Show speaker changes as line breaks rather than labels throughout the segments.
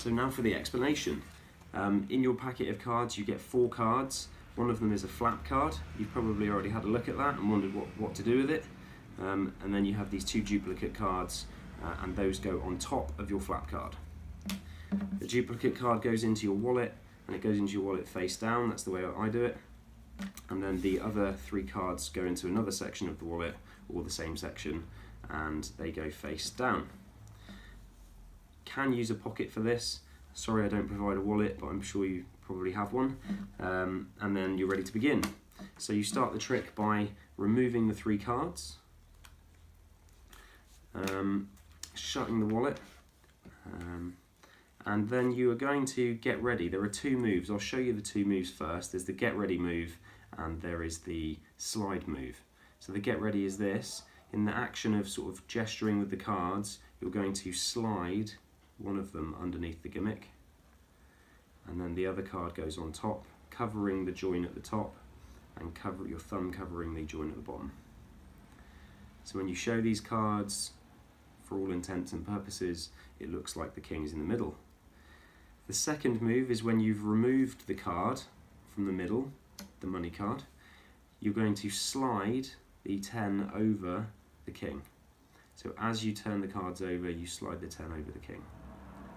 So now for the explanation. In your packet of cards you get 4 cards. One of them is a flap card. You've probably already had a look at that and wondered what to do with it. And then you have these 2 duplicate cards and those go on top of your flap card. The duplicate card goes into your wallet and it goes into your wallet face down. That's the way I do it. And then the other 3 cards go into another section of the wallet, or the same section, and they go face down. Can use a pocket for this. Sorry I don't provide a wallet, but I'm sure you probably have one. And then you're ready to begin. So you start the trick by removing the 3 cards, shutting the wallet, and then you are going to get ready. There are 2 moves. I'll show you the 2 moves first. There's the get ready move and there is the slide move. So the get ready is this. In the action of sort of gesturing with the cards, you're going to slide one of them underneath the gimmick, and then the other card goes on top, covering the join at the top, and cover your thumb covering the join at the bottom. So when you show these cards, for all intents and purposes, it looks like the king is in the middle. The second move is when you've removed the card from the middle, the money card, you're going to slide the 10 over the king. So as you turn the cards over, you slide the 10 over the king.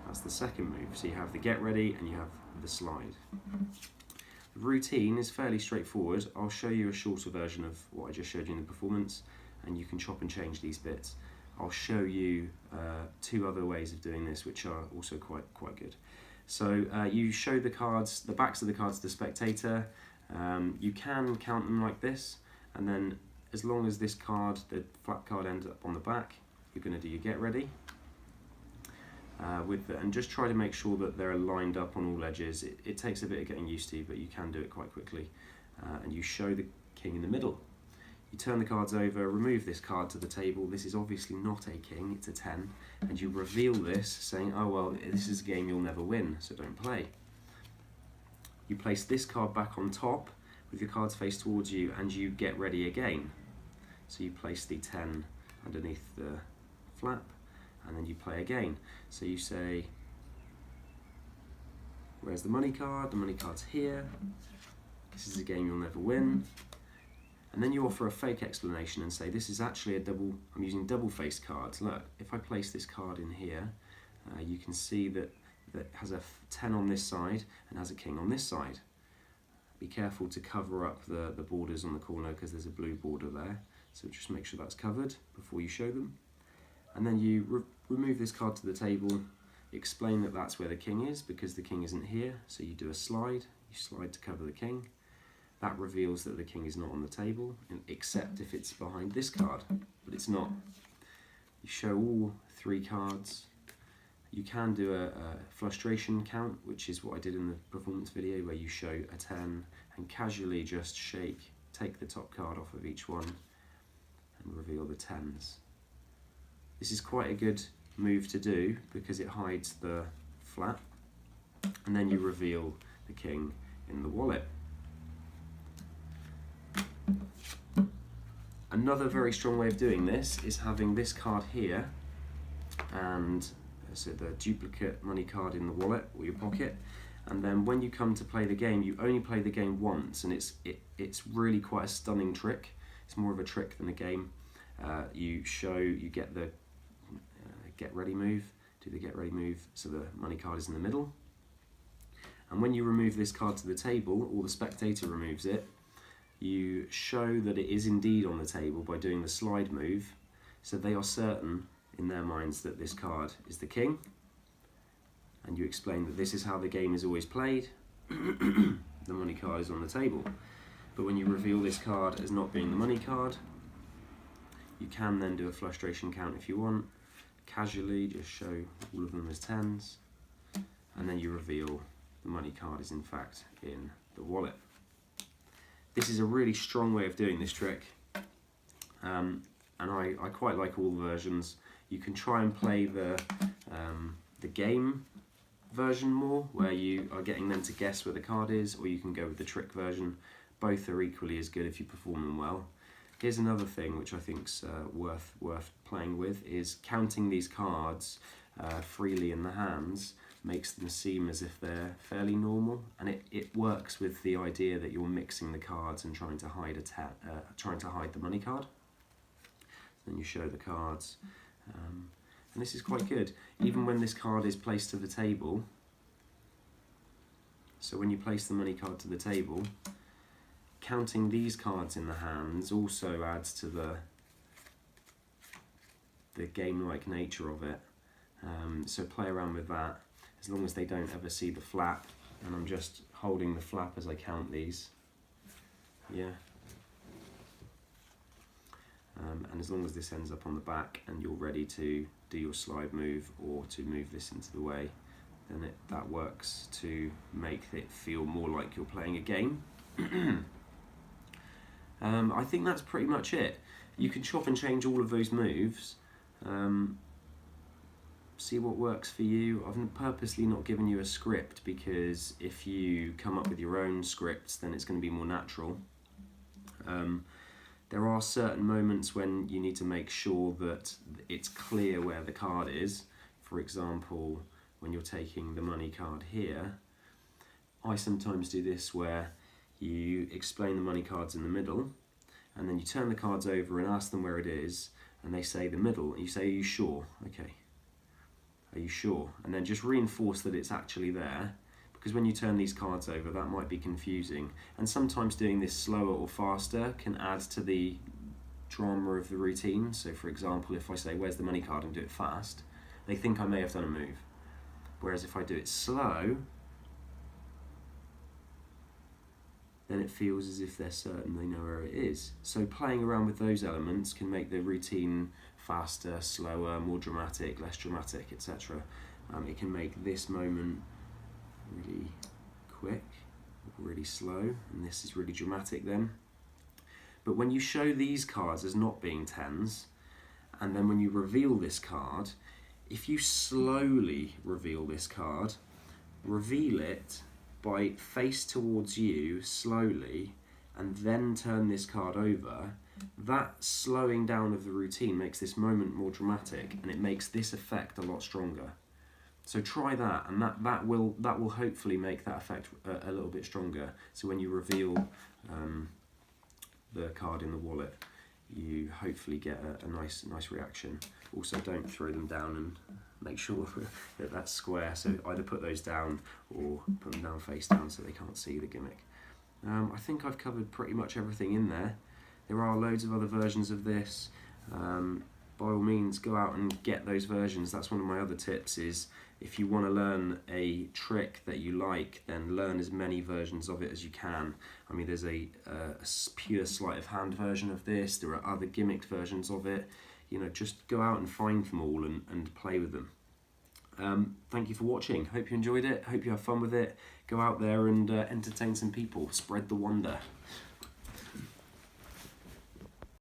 That's the second move. So you have the get ready and you have the slide. The routine is fairly straightforward. I'll show you a shorter version of what I just showed you in the performance, and you can chop and change these bits. I'll show you 2 other ways of doing this, which are also quite good. So you show the cards, the backs of the cards to the spectator. You can count them like this, and then as long as this card, the flap card, ends up on the back, you're going to do your get ready. And just try to make sure that they're lined up on all edges. It takes a bit of getting used to, but you can do it quite quickly. And you show the king in the middle. You turn the cards over, remove this card to the table. This is obviously not a king, it's a 10. And you reveal this, saying, oh well, this is a game you'll never win, so don't play. You place this card back on top with your cards face towards you, and you get ready again. So you place the 10 underneath the flap, and then you play again. So you say, where's the money card? The money card's here. This is a game you'll never win. And then you offer a fake explanation and say, this is actually I'm using double-faced cards. Look, if I place this card in here, you can see that has a 10 on this side and has a king on this side. Be careful to cover up the borders on the corner because there's a blue border there. So just make sure that's covered before you show them. And then you remove this card to the table, explain that that's where the king is because the king isn't here. So you do a slide, you slide to cover the king. That reveals that the king is not on the table, except if it's behind this card, but it's not. You show all 3 cards. You can do a frustration count, which is what I did in the performance video, where you show a 10 and casually just take the top card off of each one and reveal the 10s. This is quite a good move to do because it hides the flap, and then you reveal the king in the wallet. Another very strong way of doing this is having this card here and so the duplicate money card in the wallet or your pocket, and then when you come to play the game, you only play the game once, and it's really quite a stunning trick. It's more of a trick than a game. You get the get ready move, do the get ready move, so the money card is in the middle, and when you remove this card to the table, or the spectator removes it, you show that it is indeed on the table by doing the slide move, so they are certain in their minds that this card is the king, and you explain that this is how the game is always played. The money card is on the table, but when you reveal this card as not being the money card, you can then do a frustration count if you want. Casually just show all of them as 10s, and then you reveal the money card is in fact in the wallet. This is a really strong way of doing this trick, and I quite like all the versions. You can try and play the game version more, where you are getting them to guess where the card is, or you can go with the trick version. Both are equally as good if you perform them well. Here's another thing which I think's worth playing with, is counting these cards freely in the hands makes them seem as if they're fairly normal, and it works with the idea that you're mixing the cards and trying to hide trying to hide the money card. Then you show the cards, and this is quite good. Even when this card is placed to the table, so when you place the money card to the table, counting these cards in the hands also adds to the game-like nature of it. So play around with that, as long as they don't ever see the flap, and I'm just holding the flap as I count these. Yeah. And as long as this ends up on the back and you're ready to do your slide move or to move this into the way, then that works to make it feel more like you're playing a game. I think that's pretty much it. You can chop and change all of those moves. See what works for you. I've purposely not given you a script, because if you come up with your own scripts, then it's going to be more natural. There are certain moments when you need to make sure that it's clear where the card is. For example, when you're taking the money card here, I sometimes do this where you explain the money cards in the middle, and then you turn the cards over and ask them where it is, and they say the middle, and you say, are you sure? Okay. Are you sure? And then just reinforce that it's actually there, because when you turn these cards over, that might be confusing. And sometimes doing this slower or faster can add to the drama of the routine. So for example, if I say, where's the money card, and do it fast, they think I may have done a move. Whereas if I do it slow, then it feels as if they're certain they know where it is. So playing around with those elements can make the routine faster, slower, more dramatic, less dramatic, etc. It can make this moment really quick, really slow, and this is really dramatic then. But when you show these cards as not being tens, and then when you reveal this card, if you slowly reveal this card, reveal it by face towards you slowly, and then turn this card over, that slowing down of the routine makes this moment more dramatic, and it makes this effect a lot stronger. So try that, and that will hopefully make that effect a little bit stronger. So when you reveal the card in the wallet, you hopefully get a nice reaction. Also, don't throw them down, and make sure that that's square. So either put those down or put them down face down so they can't see the gimmick. I think I've covered pretty much everything in there. There are loads of other versions of this. By all means, go out and get those versions. That's one of my other tips, is if you want to learn a trick that you like, then learn as many versions of it as you can. I mean, there's a pure sleight of hand version of this. There are other gimmicked versions of it. You know, just go out and find them all and play with them. Thank you for watching. Hope you enjoyed it. Hope you have fun with it. Go out there and entertain some people. Spread the wonder.